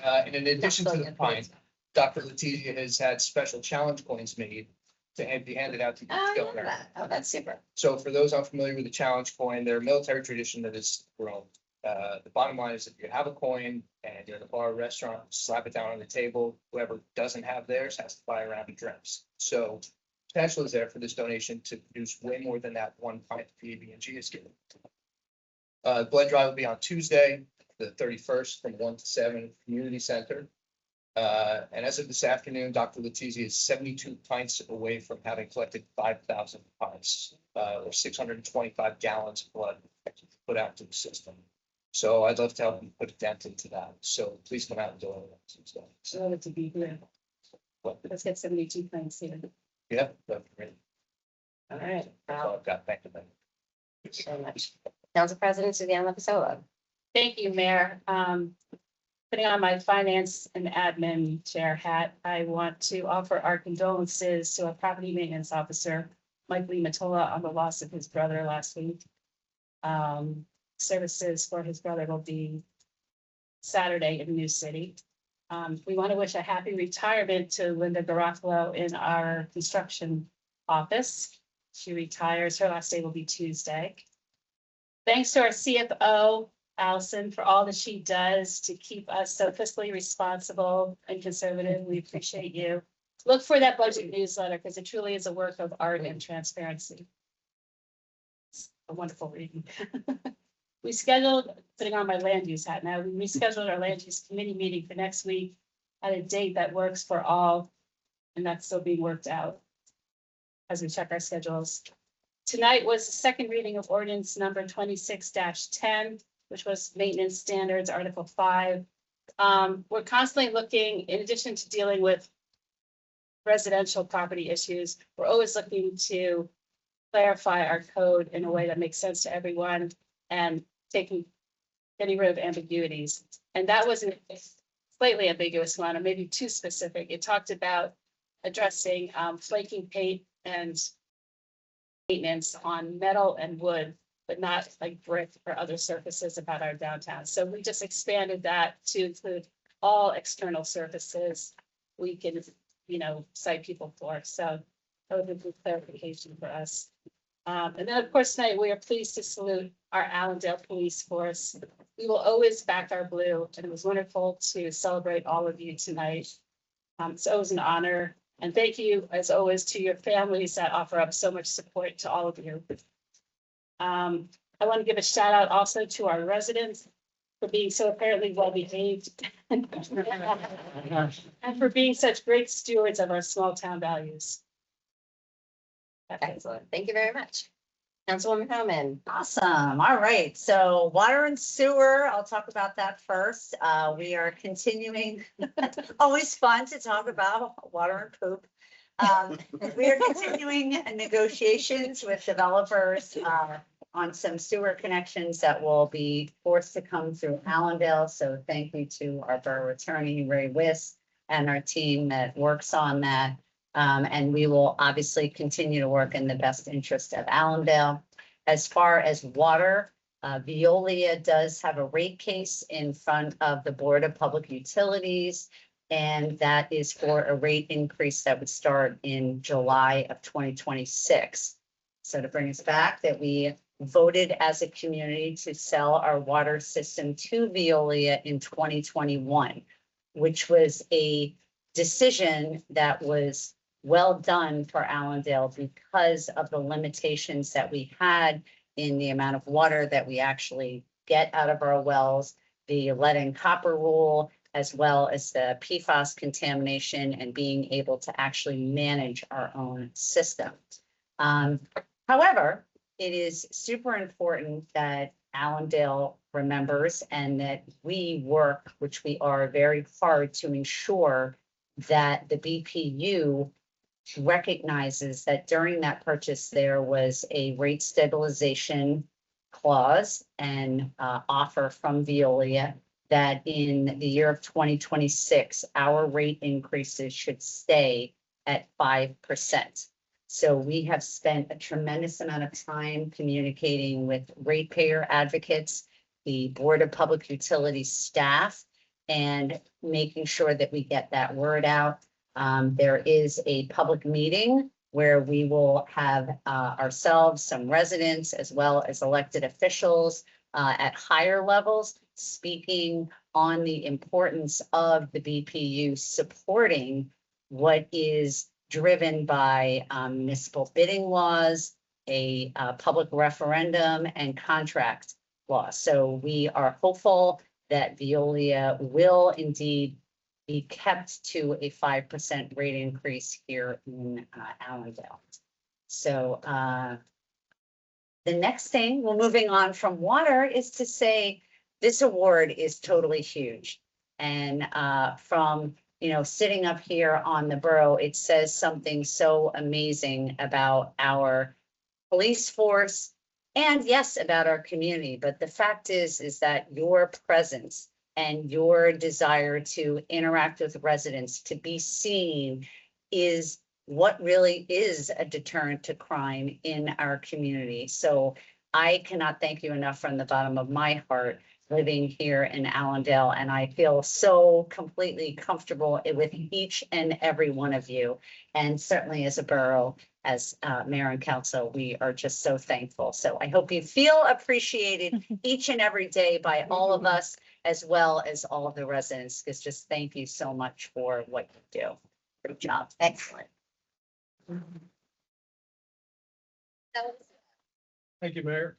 And in addition to the pint, Dr. Letizia has had special challenge coins made to be handed out to each Oh, I love donor. that. Oh, that's super. So for those unfamiliar with the challenge coin, they're a military tradition that has grown. The bottom line is if you have a coin and you're at a bar or restaurant, slap it down on the table. Whoever doesn't have theirs has to buy a round of drinks. So potential is there for this donation to produce way more than that one pint the AV&G is given. Blood drive will be on Tuesday, the 31st, from 1 to 7, Community Center. And as of this afternoon, Dr. Letizia is 72 pints away from having collected 5,000 pints, or 625 gallons of blood put out to the system. So I'd love to help you put a dent into that. So please come out and donate on Tuesday. Love it to be here. What? Let's get 72 pints here. Yeah, that'd be great. All right. That's all I've got. Thank you. Thank you so much. Council President Suzanne Lepisola. Thank you, Mayor. Putting on my finance and admin chair hat, I want to offer our condolences to our property maintenance officer, Mike Lee Matola, on the loss of his brother last week. Services for his brother will be Saturday in New City. We want to wish a happy retirement to Linda Garofalo in our construction office. She retires, her last day will be Tuesday. Thanks to our CFO, Allison, for all that she does to keep us so fiscally responsible and conservative. We appreciate you. Look for that budget newsletter because it truly is a work of art and transparency. It's a wonderful reading. We scheduled, putting on my land use hat now, we rescheduled our land use committee meeting for next week at a date that works for all, and that's still being worked out as we check our schedules. Tonight was the second reading of ordinance number 26-10, which was maintenance standards, Article 5. We're constantly looking, in addition to dealing with residential property issues, we're always looking to clarify our code in a way that makes sense to everyone and getting rid of ambiguities. And that was a slightly ambiguous one, or maybe too specific. It talked about addressing flaking paint and maintenance on metal and wood, but not like brick or other surfaces about our downtown. So we just expanded that to include all external surfaces we can, cite people for. So that was a good clarification for us. And then, of course, tonight we are pleased to salute our Allendale Police Force. We will always back our blue, and it was wonderful to celebrate all of you tonight. It's always an honor. And thank you, as always, to your families that offer up so much support to all of you. I want to give a shout out also to our residents for being so apparently well behaved and for being such great stewards of our small town values. Excellent. Thank you very much. Councilwoman Homan. Awesome. All right. So water and sewer, I'll talk about that first. We are continuing, always fun to talk about water and poop. We are continuing negotiations with developers on some sewer connections that will be forced to come through Allendale. So thank you to our borough attorney, Ray Wiss, and our team that works on that. And we will obviously continue to work in the best interest of Allendale. As far as water, Veolia does have a rate case in front of the Board of Public Utilities. And that is for a rate increase that would start in July of 2026. So to bring us back, that we voted as a community to sell our water system to Veolia in 2021, which was a decision that was well done for Allendale because of the limitations that we had in the amount of water that we actually get out of our wells, the lead and copper rule, as well as the PFAS contamination and being able to actually manage our own system. However, it is super important that Allendale remembers and that we work, which we are, very hard to ensure that the BPU recognizes that during that purchase, there was a rate stabilization clause and offer from Veolia that in the year of 2026, our rate increases should stay at 5%. So we have spent a tremendous amount of time communicating with ratepayer advocates, the Board of Public Utilities staff, and making sure that we get that word out. There is a public meeting where we will have ourselves, some residents, as well as elected officials at higher levels, speaking on the importance of the BPU supporting what is driven by municipal bidding laws, a public referendum, and contract law. So we are hopeful that Veolia will indeed be kept to a 5% rate increase here in Allendale. So the next thing, we're moving on from water, is to say this award is totally huge. And from, you know, sitting up here on the borough, it says something so amazing about our police force and, yes, about our community. But the fact is that your presence and your desire to interact with residents, to be seen, is what really is a deterrent to crime in our community. So I cannot thank you enough from the bottom of my heart living here in Allendale, and I feel so completely comfortable with each and every one of you. And certainly as a borough, as mayor and council, we are just so thankful. So I hope you feel appreciated each and every day by all of us, as well as all of the residents, because just thank you so much for what you do. Great job. Excellent. Thank you, Mayor.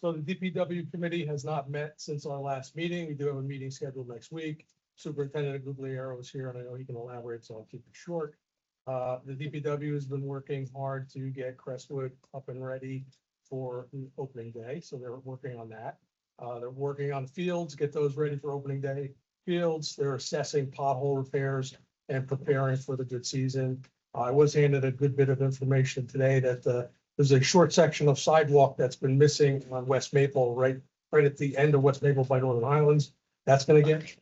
So the DPW committee has not met since our last meeting. We do have a meeting scheduled next week. Superintendent Guglielmo is here, and I know he can elaborate, so I'll keep it short. The DPW has been working hard to get Crestwood up and ready for the opening day, so they're working on that. They're working on fields, get those ready for opening day fields. They're assessing pothole repairs and preparing for the good season. I was handed a good bit of information today that there's a short section of sidewalk that's been missing on West Maple, right at the end of West Maple by Northern Highlands. That's gonna get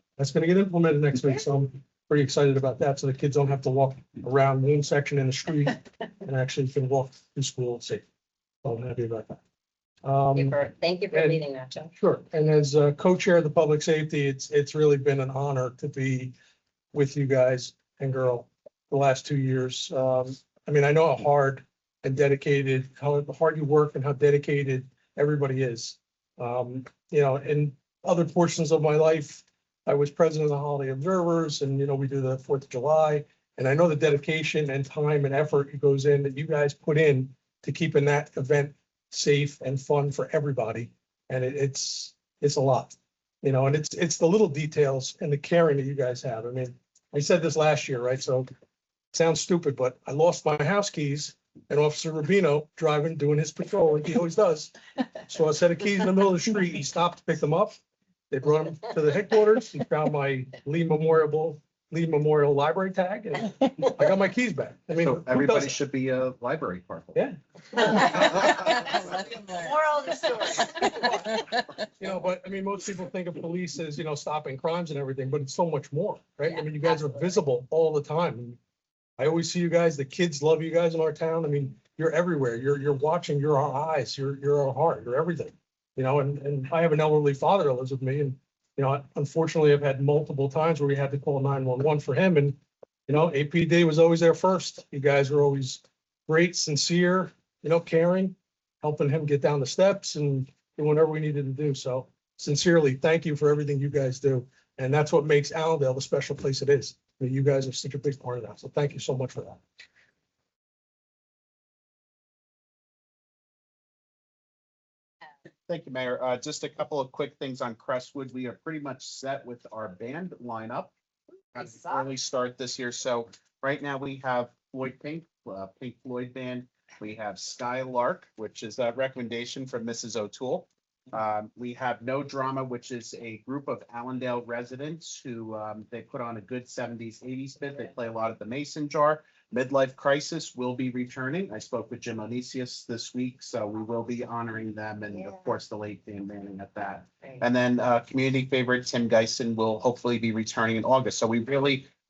implemented next week, so I'm pretty excited about that. So the kids don't have to walk around one section in the street and actually can walk to school safe. So I'm happy about that. Thank you for and- leading that, Joe. Sure. And as co-chair of the public safety, it's really been an honor to be with you guys and girl the last 2 years. I mean, I know how hard and dedicated, how hard you work and how dedicated everybody is. You know, in other portions of my life, I was president of the Holiday Observers, and, you know, we do the 4th of July. And I know the dedication and time and effort it goes in that you guys put in to keeping that event safe and fun for everybody. And it's a lot, you know, and it's the little details and the caring that you guys have. I mean, I said this last year, right? So it sounds stupid, but I lost my house keys and Officer Rubino doing his patrol like he always does. So I set of keys in the middle of the street. He stopped to pick them up. They brought him to the headquarters. He found my Lee Memorial Library tag, and I got my keys back. I mean, So who everybody doesn't? should be a library partner. Yeah. Moral of the story. You know, but I mean, most people think of police as, you know, stopping crimes and everything, but it's so much more, right? I mean, you guys are visible all the time. And I always see you guys, the kids love you guys in our town. I mean, you're everywhere. You're watching, you're our eyes, you're our heart, you're everything. You know, and I have an elderly father that lives with me, and, you know, unfortunately, I've had multiple times where we had to call 911 for him, and, you know, APD was always there first. You guys were always great, sincere, you know, caring, helping him get down the steps and doing whatever we needed to do. So sincerely, thank you for everything you guys do. And that's what makes Allendale the special place it is. I mean, you guys are such a big part of that. So thank you so much for that. Thank you, Mayor. Just a couple of quick things on Crestwood. We are pretty much set with our band lineup. Had an early start this year. So right now we have Floyd Pink, Pink Floyd Band. We have Skylark, which is a recommendation from Mrs. O'Toole. We have No Drama, which is a group of Allendale residents who they put on a good 70s, 80s bit. They play a lot at the Mason Jar. Midlife Crisis will be returning. I spoke with Jim Onisius this week, so we will be honoring them and of course the late Dan Manning at that. And then community favorite Tim Geisen will hopefully be returning in August. So we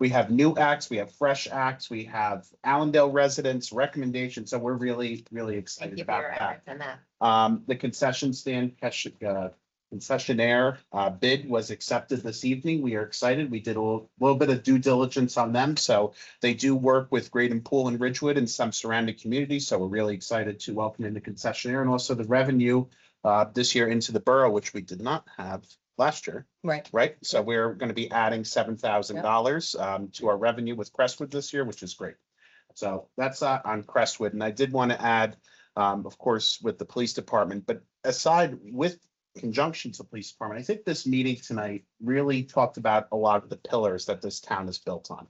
have new acts, we have fresh acts, we have Allendale residents recommendations. So we're really, really Thank excited you for about your that. efforts on that. The concession stand, concessionaire bid was accepted this evening. We are excited. We did a little bit of due diligence on them. So they do work with Graydon Pool and Ridgewood and some surrounding communities. So we're really excited to welcome in the concessionaire and also the revenue this year into the borough, which we did not have last year. Right. Right. So we're going to be adding $7,000 to our revenue with Crestwood this year, which is great. So that's on Crestwood. And I did want to add, of course, with the police department, but aside with conjunction to the police department, I think this meeting tonight really talked about a lot of the pillars that this town is built on.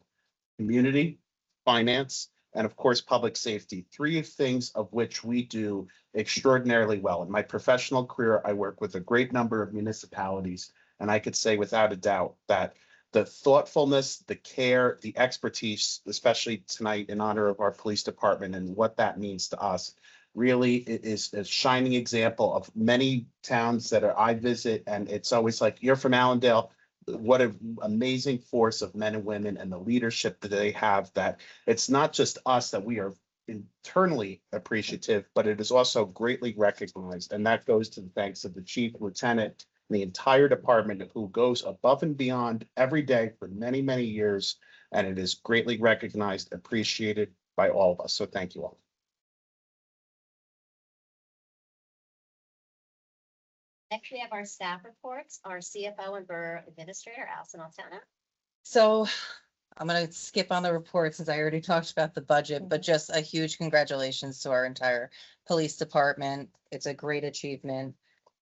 Community, finance, and of course, public safety. Three things of which we do extraordinarily well. In my professional career, I work with a great number of municipalities, and I could say without a doubt that the thoughtfulness, the care, the expertise, especially tonight in honor of our police department and what that means to us, really is a shining example of many towns that I visit. And it's always like, you're from Allendale. What an amazing force of men and women and the leadership that they have, that it's not just us that we are internally appreciative, but it is also greatly recognized. And that goes to the thanks of the chief, lieutenant, and the entire department who goes above and beyond every day for many, many years. And it is greatly recognized, appreciated by all of us. So thank you all. Next, we have our staff reports, our CFO and Borough Administrator, Allison Altana. So I'm gonna skip on the report since I already talked about the budget, but just a huge congratulations to our entire police department. It's a great achievement.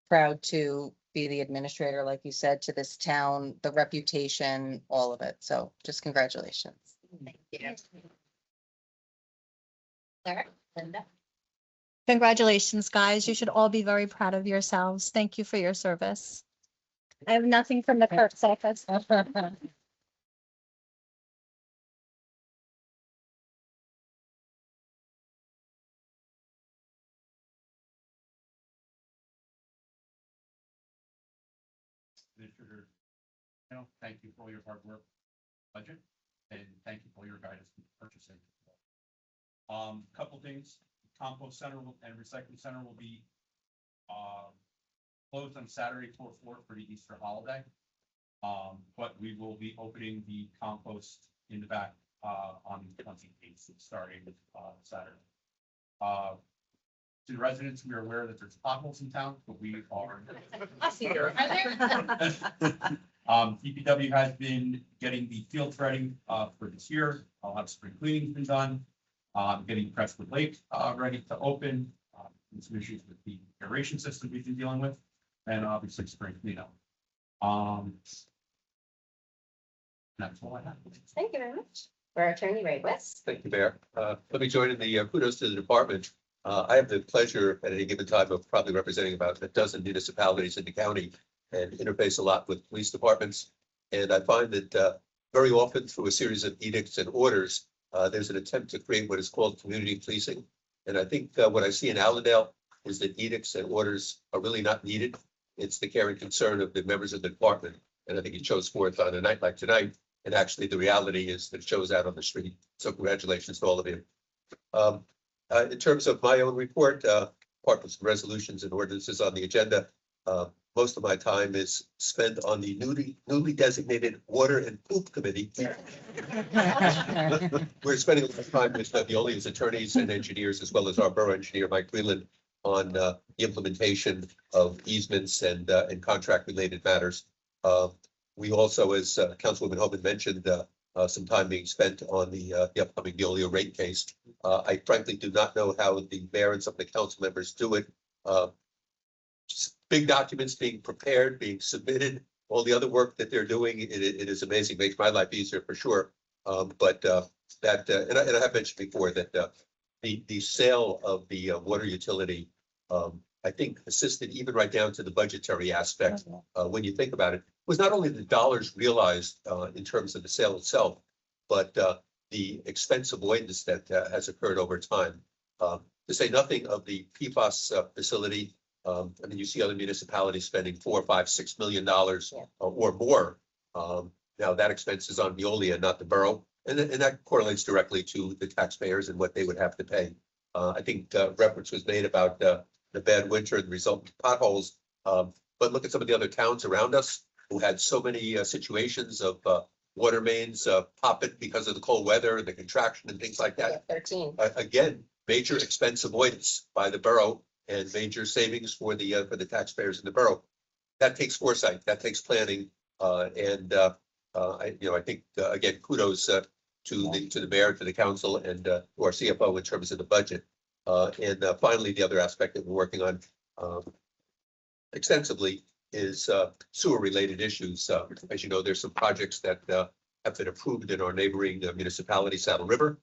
Proud to be the administrator, like you said, to this town, the reputation, all of it. So just congratulations. Thank you. Clara, Linda. Congratulations, guys. You should all be very proud of yourselves. Thank you for your service. I have nothing from the clerk's office. Administrator, thank you for all your hard work budget, and thank you for your guidance in purchasing. Couple things, compost center and recycling center will be closed on Saturday, 4/4 for the Easter holiday. But we will be opening the compost in the back on the 28th, starting Saturday. To the residents, we are aware that there's potholes in town, but we are. I see there. Are there? DPW has been getting the fields ready for this year. A lot of spring cleaning's been done. Getting Crestwood Lake ready to open. Some issues with the aeration system we've been dealing with, and obviously spring cleanup. That's all I have. Thank you very much. For Attorney Ray West. Thank you, Mayor. Let me join in the kudos to the department. I have the pleasure at any given time of probably representing about a dozen municipalities in the county and interface a lot with police departments. And I find that very often through a series of edicts and orders, there's an attempt to create what is called community policing. And I think what I see in Allendale is that edicts and orders are really not needed. It's the care and concern of the members of the department. And I think it shows forth on a night like tonight. And actually, the reality is that it shows out on the street. So congratulations to all of you. In terms of my own report, apart from some resolutions and ordinances on the agenda, most of my time is spent on the newly designated Water and Poop Committee. We're spending a lot of time with Veolia's attorneys and engineers, as well as our borough engineer, Mike Freeland, on the implementation of easements and contract-related matters. We also, as Councilwoman Homan mentioned, some time being spent on the upcoming Veolia rate case. I frankly do not know how the mayor and some of the council members do it. big documents being prepared, being submitted, all the other work that they're doing, it is amazing, makes my life easier for sure. But and I have mentioned before that the sale of the water utility, I think assisted even right down to the budgetary aspect, when you think about it, was not only the dollars realized in terms of the sale itself, but the expense avoidance that has occurred over time. To say nothing of the PFAS facility. I mean, you see other municipalities spending $4, $5, $6 million or more. Now that expense is on Veolia, not the borough, and that correlates directly to the taxpayers and what they would have to pay. I think reference was made about the bad winter and the resultant potholes. But look at some of the other towns around us who had so many situations of water mains popping because of the cold weather and the contraction and things like that. 13. Again, major expense avoidance by the borough and major savings for the taxpayers in the borough. That takes foresight, that takes planning, and I think again, kudos to the mayor, to the council, and to our CFO in terms of the budget. And finally, the other aspect that we're working on extensively is sewer-related issues. As you know, there's some projects that have been approved in our neighboring municipality, Saddle River.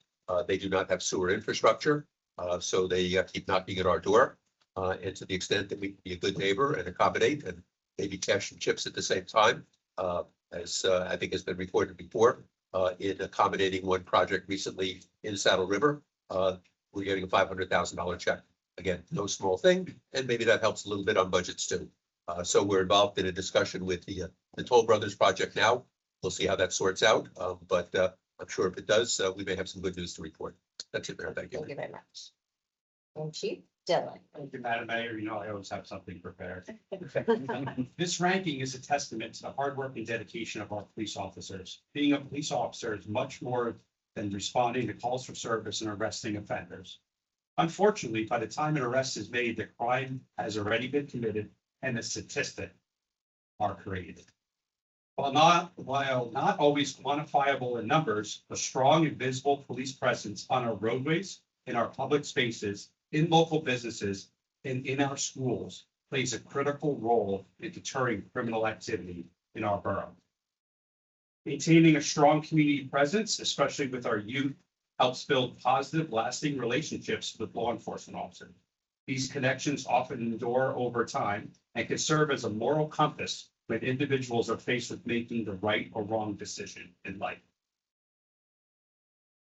They do not have sewer infrastructure, so they keep knocking at our door. And to the extent that we can be a good neighbor and accommodate and maybe cash and chips at the same time, as I think has been reported before, in accommodating one project recently in Saddle River, we're getting a $500,000 check. Again, no small thing, and maybe that helps a little bit on budgets too. So we're involved in a discussion with the Toll Brothers project now. We'll see how that sorts out, but I'm sure if it does, we may have some good news to report. That's it, Mayor. Thank you. Thank you very much. And Chief Dylan. Thank you, Madam Mayor. You know, I always have something prepared. This ranking is a testament to the hard work and dedication of our police officers. Being a police officer is much more than responding to calls for service and arresting offenders. Unfortunately, by the time an arrest is made, the crime has already been committed and the statistics are created. While not always quantifiable in numbers, a strong and visible police presence on our roadways, in our public spaces, in local businesses, and in our schools plays a critical role in deterring criminal activity in our borough. Maintaining a strong community presence, especially with our youth, helps build positive, lasting relationships with law enforcement officers. These connections often endure over time and can serve as a moral compass when individuals are faced with making the right or wrong decision in life.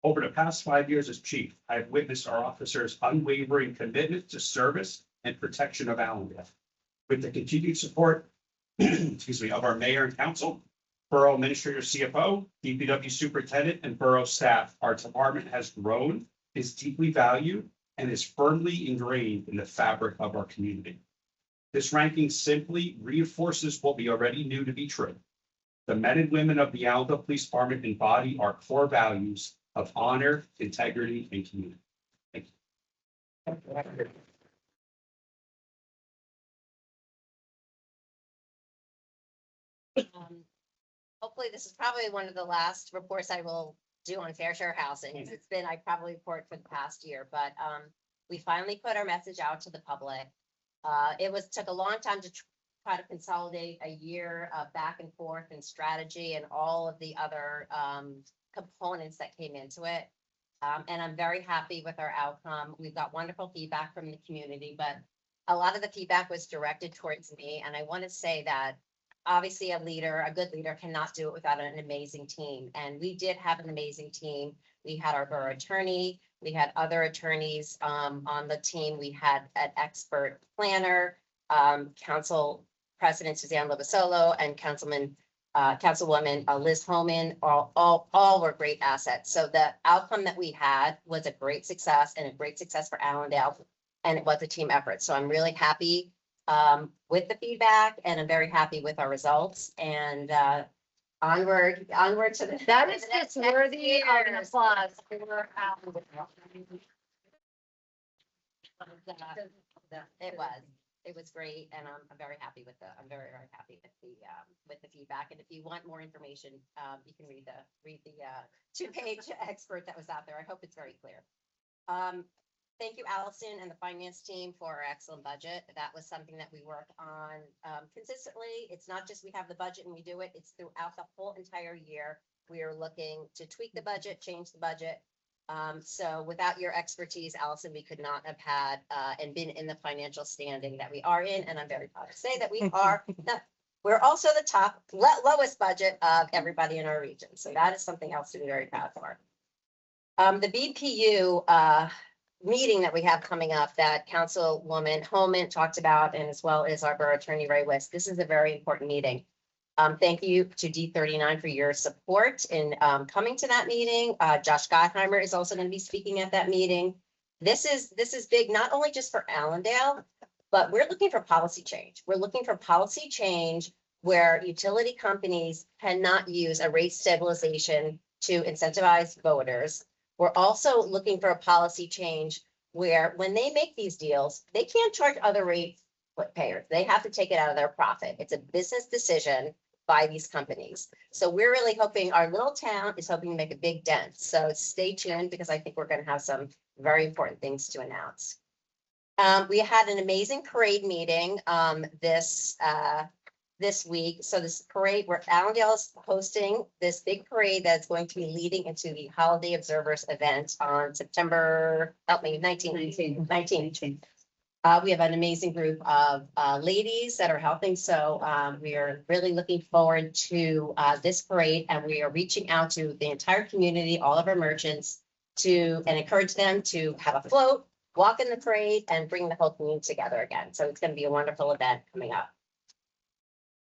Over the past 5 years as chief, I have witnessed our officers' unwavering commitment to service and protection of Allendale. With the continued support, of our mayor and council, borough administrator, CFO, DPW superintendent, and borough staff, our department has grown, is deeply valued, and is firmly ingrained in the fabric of our community. This ranking simply reinforces what we already knew to be true. The men and women of the Allendale Police Department embody our core values of honor, integrity, and community. Thank you. Hopefully this is probably one of the last reports I will do on fair share housing. It's been, I probably report for the past year, but we finally put our message out to the public. It took a long time to try to consolidate a year of back and forth and strategy and all of the other components that came into it. And I'm very happy with our outcome. We've got wonderful feedback from the community, but a lot of the feedback was directed towards me. And I want to say that obviously a good leader cannot do it without an amazing team. And we did have an amazing team. We had our borough attorney, we had other attorneys on the team. We had an expert planner, council president Suzanne Lovasolo, and councilwoman Liz Homan. All were great assets. So the outcome that we had was a great success and a great success for Allendale. And it was a team effort. So I'm really happy with the feedback, and I'm very happy with our results, and onward to the. That is just worthy of an applause for It was great, and I'm very happy with I'm very happy with the feedback. And if you want more information, you can read the 2-page expert that was out there. I hope it's very clear. thank you, Allison and the finance team for our excellent budget. That was something that we work on consistently. It's not just we have the budget and we do it, it's throughout the whole entire year. We are looking to tweak the budget, change the budget. So without your expertise, Allison, we could not have had and been in the financial standing that we are in. And I'm very proud to say that we are. We're also the top, lowest budget of everybody in our region. So that is something else to be very proud for. The BPU meeting that we have coming up that Councilwoman Holman talked about, and as well as our Borough Attorney Ray West, this is a very important meeting. Thank you to D39 for your support in coming to that meeting. Josh Gottheimer is also going to be speaking at that meeting. This is big, not only just for Allendale, but we're looking for policy change. We're looking for policy change where utility companies cannot use a rate stabilization to incentivize voters. We're also looking for a policy change where when they make these deals, they can't charge other rate payers. They have to take it out of their profit. It's a business decision by these companies. So we're really hoping, our little town is hoping to make a big dent. So stay tuned because I think we're going to have some very important things to announce. We had an amazing parade meeting this week. So this parade, where Allendale is hosting this big parade that's going to be leading into the Holiday Observers event on September, help me, 19. We have an amazing group of ladies that are helping. So we are really looking forward to this parade, and we are reaching out to the entire community, all of our merchants, and encourage them to have a float, walk in the parade, and bring the whole community together again. So it's going to be a wonderful event coming up.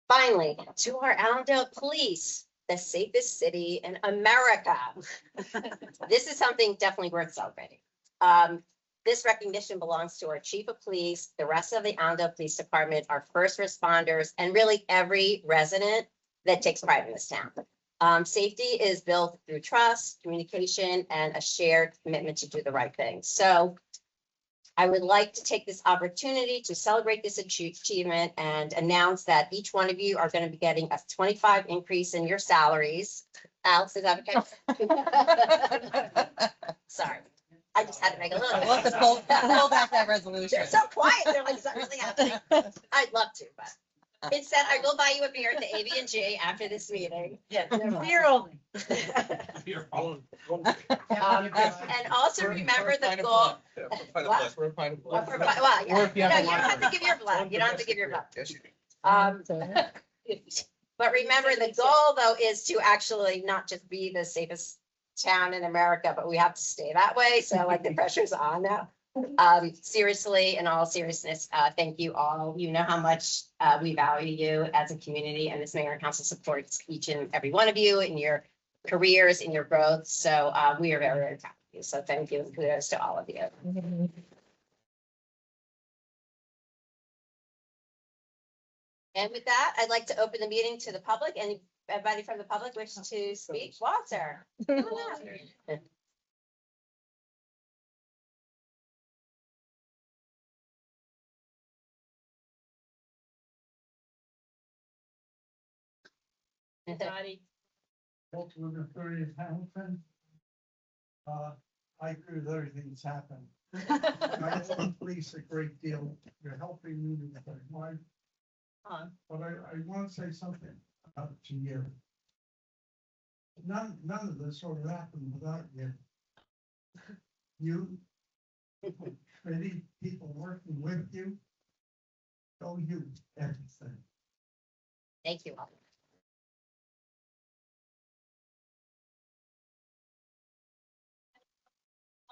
Finally, to our Allendale Police, the safest city in America. This is something definitely worth celebrating. This recognition belongs to our chief of police, the rest of the Allendale Police Department, our first responders, and really every resident that takes pride in this town. Safety is built through trust, communication, and a shared commitment to do the right thing. So I would like to take this opportunity to celebrate this achievement and announce that each one of you are going to be getting a 25 increase in your salaries. Alex, is that okay? Sorry. I just had to make a little. I love to pull back that resolution. They're so quiet. They're like, is that really happening? I'd love to, but instead I will buy you a beer at the AV&G after this meeting. Yeah, beer only. And also remember the goal. Well, yeah. No, you don't have to give your blood. You don't have to give your blood. Yes, you do. But remember, the goal though is to actually not just be the safest town in America, but we have to stay that way. So like the pressure's on now. Seriously, in all seriousness, thank you all. You know how much we value you as a community, and this mayor and council supports each and every one of you in your careers, in your growth. So we are very, very proud of you. So thank you and kudos to all of you. And with that, I'd like to open the meeting to the public. Anybody from the public wish to speak? Walter. Come on up. Dottie. Walter with the 30th Hamilton. I agree with everything that's happened. I love the police a great deal. You're helping me with my life. But I want to say something to you. None of this would have happened without you. You, many people working with you, show you everything. Thank you all.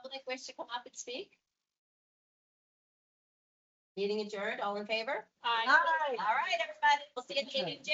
Public wish to come up and speak? Meeting adjourned, all in favor? Aye. All right, everybody, we'll see you at the AV&G.